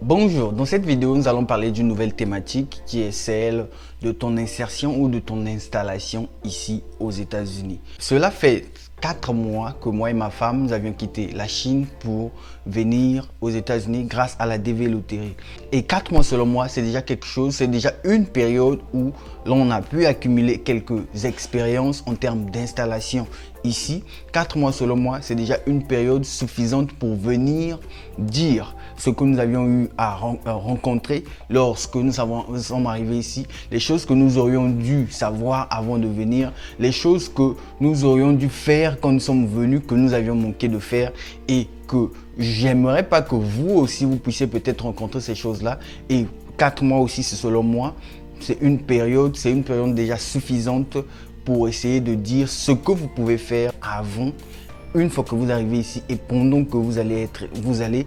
Bonjour, dans cette vidéo, nous allons parler d'une nouvelle thématique qui est celle de ton insertion ou de ton installation ici aux États-Unis. Cela fait 4 mois que moi et ma femme, nous avions quitté la Chine pour venir aux États-Unis grâce à la DV Loterie. Et 4 mois selon moi, c'est déjà quelque chose, c'est déjà une période où l'on a pu accumuler quelques expériences en termes d'installation ici. 4 mois selon moi, c'est déjà une période suffisante pour venir dire ce que nous avions eu à rencontrer lorsque nous sommes arrivés ici, les choses que nous aurions dû savoir avant de venir, les choses que nous aurions dû faire quand nous sommes venus, que nous avions manqué de faire et que j'aimerais pas que vous aussi vous puissiez peut-être rencontrer ces choses-là. Et 4 mois aussi, c'est selon moi, c'est une période déjà suffisante pour essayer de dire ce que vous pouvez faire avant, une fois que vous arrivez ici et pendant que vous allez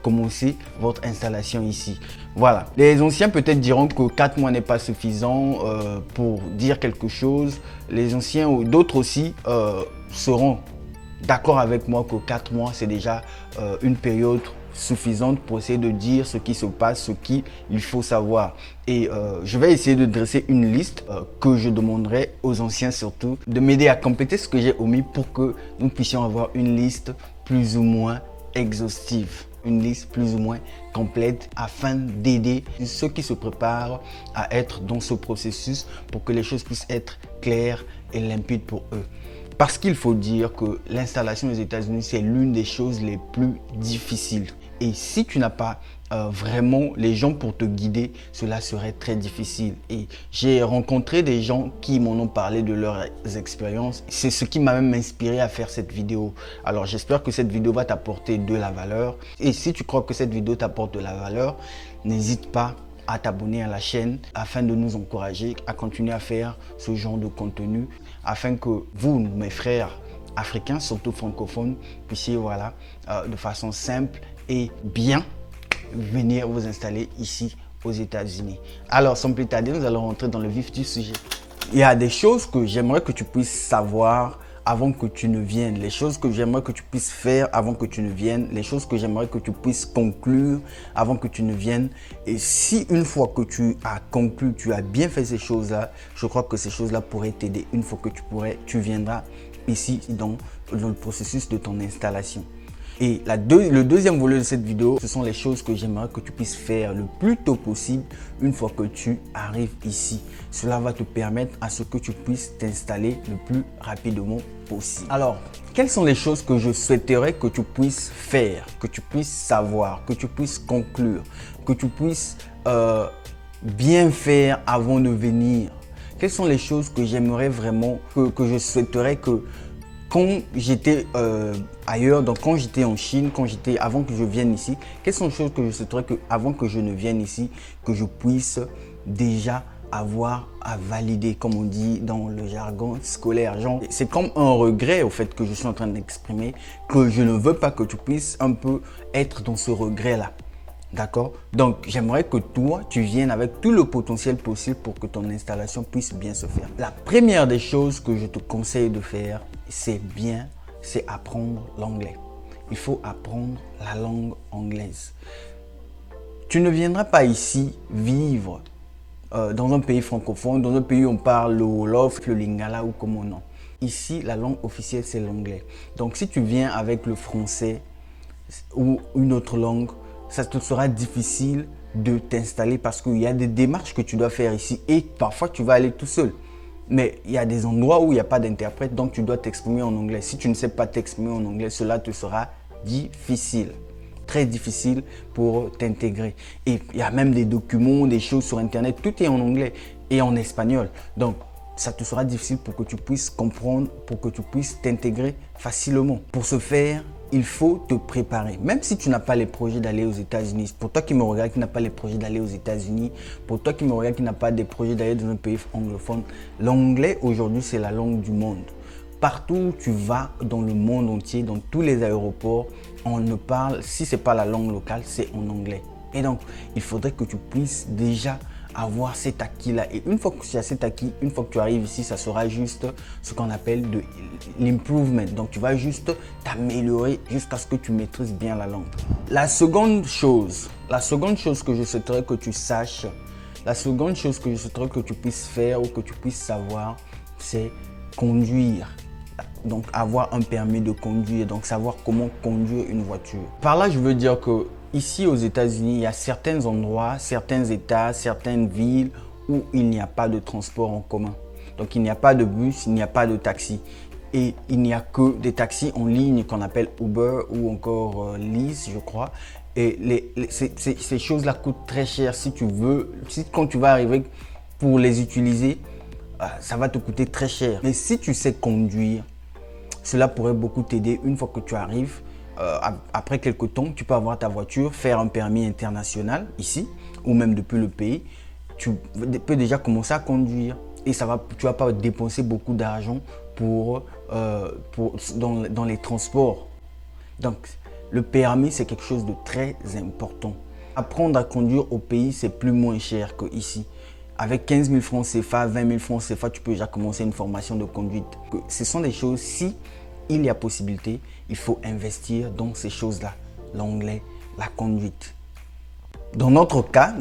commencer votre installation ici. Voilà. Les anciens peut-être diront que 4 mois n'est pas suffisant pour dire quelque chose. Les anciens ou d'autres aussi seront d'accord avec moi que 4 mois c'est déjà une période suffisante pour essayer de dire ce qui se passe, ce qu'il faut savoir. Et je vais essayer de dresser une liste que je demanderai aux anciens surtout de m'aider à compléter ce que j'ai omis pour que nous puissions avoir une liste plus ou moins exhaustive, une liste plus ou moins complète afin d'aider ceux qui se préparent à être dans ce processus pour que les choses puissent être claires et limpides pour eux. Parce qu'il faut dire que l'installation aux États-Unis, c'est l'une des choses les plus difficiles. Et si tu n'as pas vraiment les gens pour te guider, cela serait très difficile. Et j'ai rencontré des gens qui m'en ont parlé de leurs expériences. C'est ce qui m'a même inspiré à faire cette vidéo. Alors j'espère que cette vidéo va t'apporter de la valeur. Et si tu crois que cette vidéo t'apporte de la valeur, n'hésite pas à t'abonner à la chaîne afin de nous encourager à continuer à faire ce genre de contenu afin que vous, mes frères africains, surtout francophones, puissiez de façon simple et bien venir vous installer ici aux États-Unis. Alors sans plus tarder, nous allons rentrer dans le vif du sujet. Il y a des choses que j'aimerais que tu puisses savoir avant que tu ne viennes, les choses que j'aimerais que tu puisses faire avant que tu ne viennes, les choses que j'aimerais que tu puisses conclure avant que tu ne viennes. Et si une fois que tu as conclu, tu as bien fait ces choses-là, je crois que ces choses-là pourraient t'aider une fois que tu viendras ici dans le processus de ton installation. Et le deuxième volet de cette vidéo, ce sont les choses que j'aimerais que tu puisses faire le plus tôt possible une fois que tu arrives ici. Cela va te permettre à ce que tu puisses t'installer le plus rapidement possible. Alors, quelles sont les choses que je souhaiterais que tu puisses faire, que tu puisses savoir, que tu puisses conclure, que tu puisses bien faire avant de venir? Quelles sont les choses que j'aimerais vraiment, que je souhaiterais que quand j'étais ailleurs, donc quand j'étais en Chine, avant que je vienne ici, quelles sont les choses que je souhaiterais que avant que je ne vienne ici, que je puisse déjà avoir à valider, comme on dit dans le jargon scolaire. C'est comme un regret au fait que je suis en train d'exprimer, que je ne veux pas que tu puisses un peu être dans ce regret-là. D'accord? Donc, j'aimerais que toi, tu viennes avec tout le potentiel possible pour que ton installation puisse bien se faire. La première des choses que je te conseille de faire, c'est apprendre l'anglais. Il faut apprendre la langue anglaise. Tu ne viendras pas ici vivre dans un pays francophone, dans un pays où on parle le Wolof, le Lingala ou comment non. Ici, la langue officielle, c'est l'anglais. Donc, si tu viens avec le français ou une autre langue, ça te sera difficile de t'installer parce qu'il y a des démarches que tu dois faire ici et parfois tu vas aller tout seul. Mais il y a des endroits où il n'y a pas d'interprète, donc tu dois t'exprimer en anglais. Si tu ne sais pas t'exprimer en anglais, cela te sera difficile, très difficile pour t'intégrer. Et il y a même des documents, des choses sur Internet, tout est en anglais et en espagnol. Donc, ça te sera difficile pour que tu puisses comprendre, pour que tu puisses t'intégrer facilement. Pour ce faire, il faut te préparer. Même si tu n'as pas les projets d'aller aux États-Unis, pour toi qui me regarde, qui n'a pas les projets d'aller aux États-Unis, pour toi qui me regarde, qui n'a pas des projets d'aller dans un pays anglophone, l'anglais aujourd'hui, c'est la langue du monde. Partout où tu vas dans le monde entier, dans tous les aéroports, on ne parle, si ce n'est pas la langue locale, c'est en anglais. Et donc, il faudrait que tu puisses déjà avoir cet acquis-là. Et une fois que tu as cet acquis, une fois que tu arrives ici, ça sera juste ce qu'on appelle de l'improvement. Donc, tu vas juste t'améliorer jusqu'à ce que tu maîtrises bien la langue. La seconde chose que je souhaiterais que tu saches, la seconde chose que je souhaiterais que tu puisses faire ou que tu puisses savoir, c'est conduire. Donc, avoir un permis de conduire, donc savoir comment conduire une voiture. Par là, je veux dire que ici aux États-Unis, il y a certains endroits, certains États, certaines villes où il n'y a pas de transport en commun. Donc, il n'y a pas de bus, il n'y a pas de taxi. Et il n'y a que des taxis en ligne qu'on appelle Uber ou encore Lyft, je crois. Et ces choses-là coûtent très cher si tu veux. Quand tu vas arriver pour les utiliser, ça va te coûter très cher. Mais si tu sais conduire, cela pourrait beaucoup t'aider une fois que tu arrives. Après quelques temps, tu peux avoir ta voiture, faire un permis international ici ou même depuis le pays. Tu peux déjà commencer à conduire et tu ne vas pas dépenser beaucoup d'argent dans les transports. Donc, le permis, c'est quelque chose de très important. Apprendre à conduire au pays, c'est plus moins cher qu'ici. Avec 15 000 francs CFA, 20 000 francs CFA, tu peux déjà commencer une formation de conduite. Ce sont des choses, si il y a possibilité, il faut investir dans ces choses-là. L'anglais, la conduite. Dans notre cas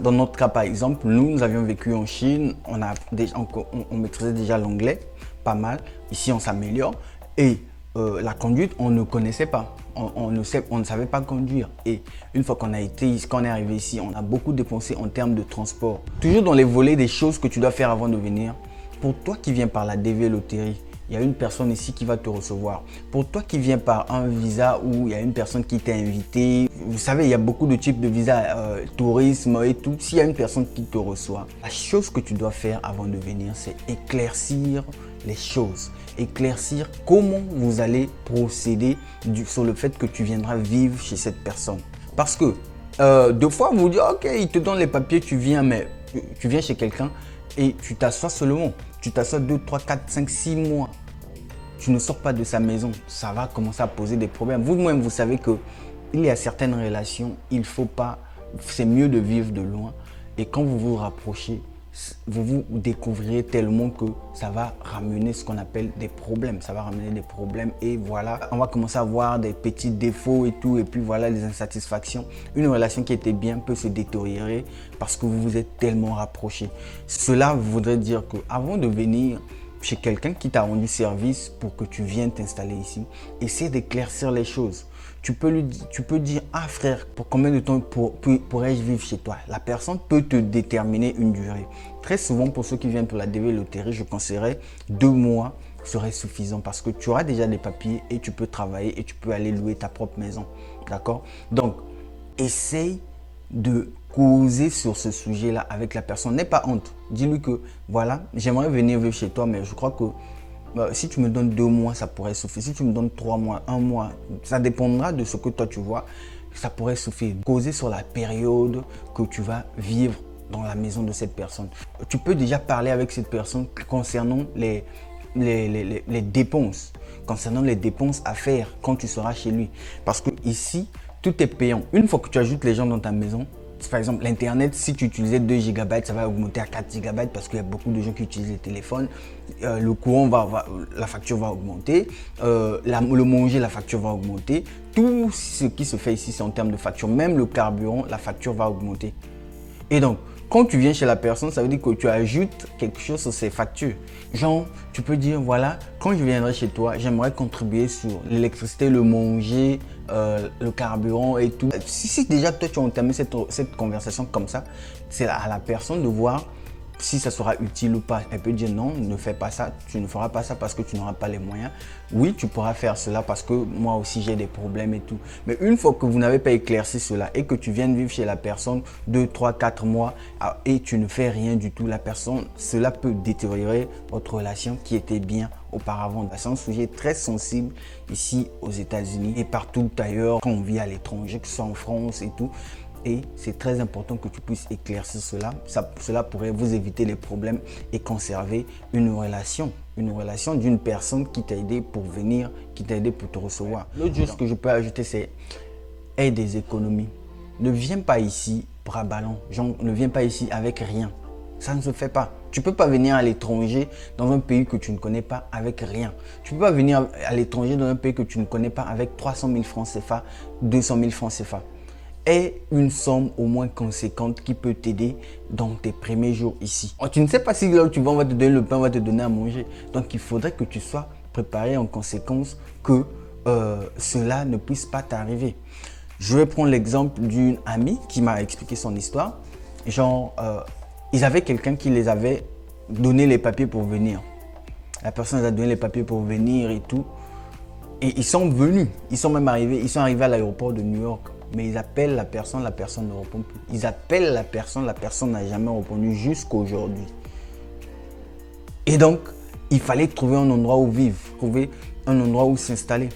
par exemple, nous avions vécu en Chine, on maîtrisait déjà l'anglais, pas mal. Ici, on s'améliore. Et la conduite, on ne connaissait pas. On ne savait pas conduire. Et une fois qu'on est arrivé ici, on a beaucoup dépensé en termes de transport. Toujours dans les volets des choses que tu dois faire avant de venir. Pour toi qui viens par la DV Loterie, il y a une personne ici qui va te recevoir. Pour toi qui viens par un visa où il y a une personne qui t'a invité, vous savez, il y a beaucoup de types de visas, tourisme et tout. S'il y a une personne qui te reçoit, la chose que tu dois faire avant de venir, c'est éclaircir les choses. Éclaircir comment vous allez procéder sur le fait que tu viendras vivre chez cette personne. Parce que deux fois, vous dites, ok, il te donne les papiers, tu viens chez quelqu'un et tu t'assois seulement. Tu t'assois 2, 3, 4, 5, 6 mois. Tu ne sors pas de sa maison. Ça va commencer à poser des problèmes. Vous-même, vous savez qu'il y a certaines relations, c'est mieux de vivre de loin. Et quand vous vous rapprochez, vous découvrirez tellement que ça va ramener ce qu'on appelle des problèmes. Ça va ramener des problèmes et voilà, on va commencer à voir des petits défauts et tout. Et puis voilà, les insatisfactions. Une relation qui était bien peut se détériorer parce que vous vous êtes tellement rapprochés. Cela voudrait dire qu'avant de venir chez quelqu'un qui t'a rendu service pour que tu viennes t'installer ici, essaie d'éclaircir les choses. Tu peux dire, ah frère, pour combien de temps pourrais-je vivre chez toi? La personne peut te déterminer une durée. Très souvent, pour ceux qui viennent pour la DV Loterie, je conseillerais 2 mois serait suffisant parce que tu auras déjà des papiers et tu peux travailler et tu peux aller louer ta propre maison. D'accord? Donc, essaye de causer sur ce sujet-là avec la personne. N'aie pas honte. Dis-lui que, voilà, j'aimerais venir vivre chez toi, mais je crois que si tu me donnes 2 mois, ça pourrait suffire. Si tu me donnes 3 mois, 1 mois, ça dépendra de ce que toi tu vois. Ça pourrait suffire. Causer sur la période que tu vas vivre dans la maison de cette personne. Tu peux déjà parler avec cette personne concernant les dépenses. Concernant les dépenses à faire quand tu seras chez lui. Parce que ici, tout est payant. Une fois que tu ajoutes les gens dans ta maison, par exemple, l'Internet, si tu utilisais 2 GB, ça va augmenter à 4 GB parce qu'il y a beaucoup de gens qui utilisent les téléphones. Le courant, la facture va augmenter. Le manger, la facture va augmenter. Tout ce qui se fait ici, c'est en termes de facture. Même le carburant, la facture va augmenter. Et donc, quand tu viens chez la personne, ça veut dire que tu ajoutes quelque chose sur ses factures. Genre, tu peux dire, voilà, quand je viendrai chez toi, j'aimerais contribuer sur l'électricité, le manger, le carburant et tout. Si déjà toi, tu as entamé cette conversation comme ça, c'est à la personne de voir si ça sera utile ou pas. Elle peut dire non, ne fais pas ça, tu ne feras pas ça parce que tu n'auras pas les moyens. Oui, tu pourras faire cela parce que moi aussi j'ai des problèmes et tout. Mais une fois que vous n'avez pas éclairci cela et que tu viens de vivre chez la personne 2, 3, 4 mois et tu ne fais rien du tout, la personne, cela peut détériorer votre relation qui était bien auparavant. C'est un sujet très sensible ici aux États-Unis et partout ailleurs quand on vit à l'étranger, que ce soit en France et tout. Et c'est très important que tu puisses éclaircir cela. Cela pourrait vous éviter les problèmes et conserver une relation d'une personne qui t'a aidé pour venir, qui t'a aidé pour te recevoir. L'autre chose que je peux ajouter, c'est aide des économies. Ne viens pas ici bras ballants, genre ne viens pas ici avec rien. Ça ne se fait pas. Tu ne peux pas venir à l'étranger dans un pays que tu ne connais pas avec rien. Tu ne peux pas venir à l'étranger dans un pays que tu ne connais pas avec 300 000 francs CFA, 200 000 francs CFA. Et une somme au moins conséquente qui peut t'aider dans tes premiers jours ici. Tu ne sais pas si là où tu vas, on va te donner le pain, on va te donner à manger. Donc il faudrait que tu sois préparé en conséquence que cela ne puisse pas t'arriver. Je vais prendre l'exemple d'une amie qui m'a expliqué son histoire. Genre, ils avaient quelqu'un qui les avait donné les papiers pour venir. La personne les a donné les papiers pour venir et tout. Et ils sont venus. Ils sont même arrivés. Ils sont arrivés à l'aéroport de New York. Mais ils appellent la personne ne répond plus. Ils appellent la personne n'a jamais répondu jusqu'à aujourd'hui. Et donc, il fallait trouver un endroit où vivre, trouver un endroit où s'installer.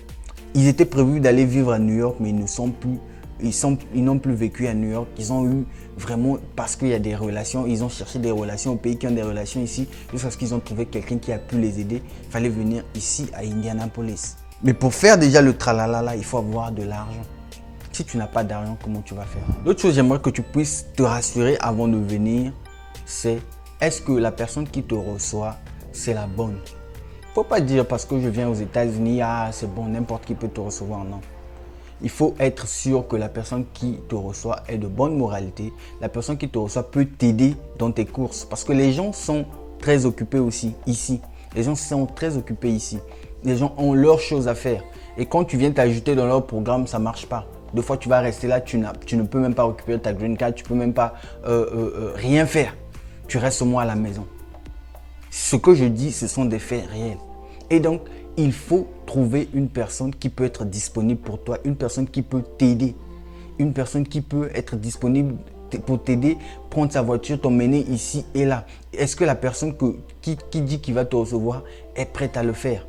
Ils étaient prévus d'aller vivre à New York, mais ils ne sont plus. Ils n'ont plus vécu à New York. Ils ont eu vraiment, parce qu'il y a des relations, ils ont cherché des relations au pays qui ont des relations ici, jusqu'à ce qu'ils ont trouvé quelqu'un qui a pu les aider. Il fallait venir ici à Indianapolis. Mais pour faire déjà le tralala, il faut avoir de l'argent. Si tu n'as pas d'argent, comment tu vas faire? L'autre chose, j'aimerais que tu puisses te rassurer avant de venir, c'est est-ce que la personne qui te reçoit, c'est la bonne? Faut pas dire parce que je viens aux États-Unis, ah c'est bon, n'importe qui peut te recevoir, non. Il faut être sûr que la personne qui te reçoit est de bonne moralité. La personne qui te reçoit peut t'aider dans tes courses. Parce que les gens sont très occupés aussi ici. Les gens sont très occupés ici. Les gens ont leurs choses à faire. Et quand tu viens t'ajouter dans leur programme, ça ne marche pas. Des fois, tu vas rester là, tu ne peux même pas récupérer ta green card, tu ne peux même pas rien faire. Tu restes au moins à la maison. Ce que je dis, ce sont des faits réels. Et donc, il faut trouver une personne qui peut être disponible pour toi, une personne qui peut t'aider, une personne qui peut être disponible pour t'aider, prendre sa voiture, t'emmener ici et là. Est-ce que la personne qui dit qu'il va te recevoir est prête à le faire?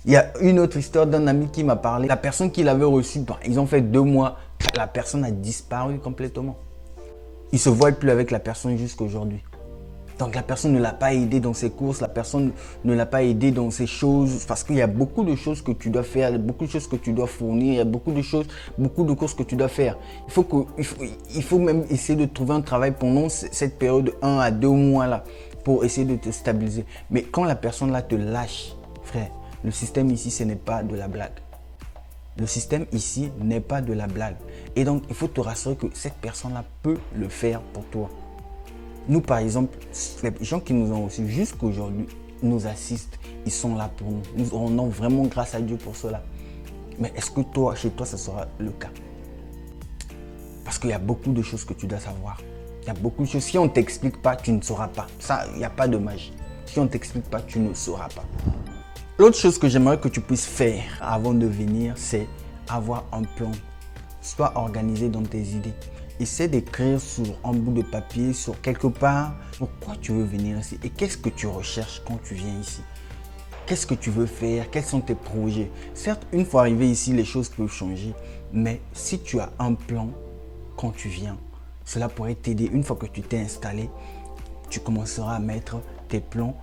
Il y a une autre histoire d'un ami qui m'a parlé. La personne qui l'avait reçu, ils ont fait 2 mois, la personne a disparu complètement. Il ne se voit plus avec la personne jusqu'à aujourd'hui. Donc la personne ne l'a pas aidé dans ses courses, la personne ne l'a pas aidé dans ses choses, parce qu'il y a beaucoup de choses que tu dois faire, beaucoup de choses que tu dois fournir, il y a beaucoup de choses, beaucoup de courses que tu dois faire. Il faut même essayer de trouver un travail pendant cette période de 1 à 2 mois là, pour essayer de te stabiliser. Mais quand la personne là te lâche, frère, le système ici, ce n'est pas de la blague. Le système ici n'est pas de la blague. Et donc, il faut te rassurer que cette personne-là peut le faire pour toi. Nous, par exemple, les gens qui nous ont reçus jusqu'à aujourd'hui nous assistent. Ils sont là pour nous. Nous rendons vraiment grâce à Dieu pour cela. Mais est-ce que toi, chez toi, ce sera le cas? Parce qu'il y a beaucoup de choses que tu dois savoir. Il y a beaucoup de choses. Si on ne t'explique pas, tu ne sauras pas. Ça, il n'y a pas de magie. Si on ne t'explique pas, tu ne sauras pas. L'autre chose que j'aimerais que tu puisses faire avant de venir, c'est avoir un plan. Sois organisé dans tes idées. Essaie d'écrire sur un bout de papier, sur quelque part, pourquoi tu veux venir ici et qu'est-ce que tu recherches quand tu viens ici. Qu'est-ce que tu veux faire? Quels sont tes projets? Certes, une fois arrivé ici, les choses peuvent changer, mais si tu as un plan quand tu viens, cela pourrait t'aider. Une fois que tu t'es installé, tu commenceras à mettre tes plans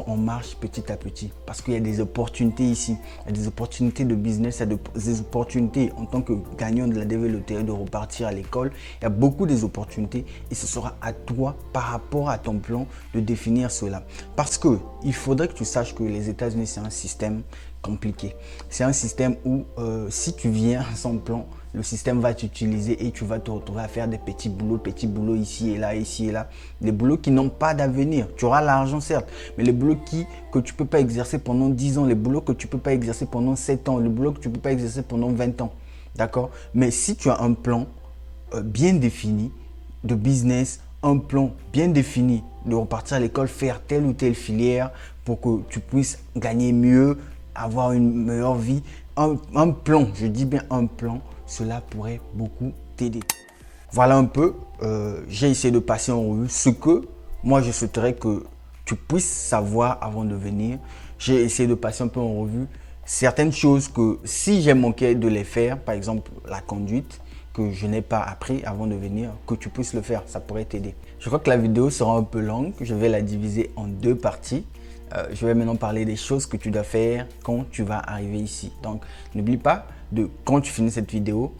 en marche petit à petit. Parce qu'il y a des opportunités ici. Il y a des opportunités de business, il y a des opportunités en tant que gagnant de la DV Loterie de repartir à l'école. Il y a beaucoup des opportunités et ce sera à toi, par rapport à ton plan, de définir cela. Parce que il faudrait que tu saches que les États-Unis, c'est un système compliqué. C'est un système où si tu viens sans plan, le système va t'utiliser et tu vas te retrouver à faire des petits boulots ici et là, ici et là. Des boulots qui n'ont pas d'avenir. Tu auras l'argent certes, mais les boulots que tu ne peux pas exercer pendant 10 ans, les boulots que tu ne peux pas exercer pendant 7 ans, les boulots que tu ne peux pas exercer pendant 20 ans. D'accord? Mais si tu as un plan bien défini de business, un plan bien défini de repartir à l'école, faire telle ou telle filière pour que tu puisses gagner mieux, avoir une meilleure vie, un plan, je dis bien un plan, cela pourrait beaucoup t'aider. Voilà un peu, j'ai essayé de passer en revue ce que moi je souhaiterais que tu puisses savoir avant de venir. J'ai essayé de passer un peu en revue certaines choses que si j'ai manqué de les faire, par exemple la conduite, que je n'ai pas appris avant de venir, que tu puisses le faire, ça pourrait t'aider. Je crois que la vidéo sera un peu longue, je vais la diviser en 2 parties. Je vais maintenant parler des choses que tu dois faire quand tu vas arriver ici. Donc, n'oublie pas de, quand tu finis cette vidéo,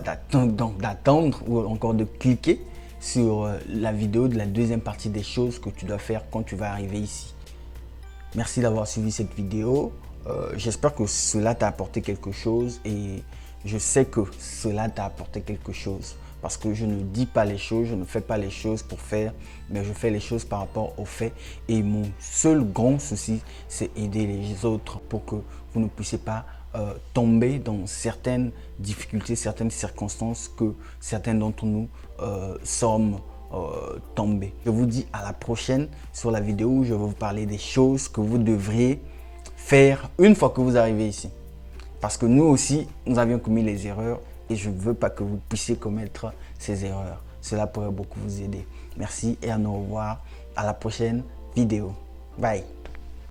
d'attendre ou encore de cliquer sur la vidéo de la deuxième partie des choses que tu dois faire quand tu vas arriver ici. Merci d'avoir suivi cette vidéo. J'espère que cela t'a apporté quelque chose et je sais que cela t'a apporté quelque chose parce que je ne dis pas les choses, je ne fais pas les choses pour faire, mais je fais les choses par rapport aux faits. Et mon seul grand souci, c'est aider les autres pour que vous ne puissiez pas tomber dans certaines difficultés, certaines circonstances que certains d'entre nous sommes tombés. Je vous dis à la prochaine sur la vidéo où je vais vous parler des choses que vous devriez faire une fois que vous arrivez ici. Parce que nous aussi, nous avions commis les erreurs et je ne veux pas que vous puissiez commettre ces erreurs. Cela pourrait beaucoup vous aider. Merci et à nous revoir à la prochaine vidéo. Bye.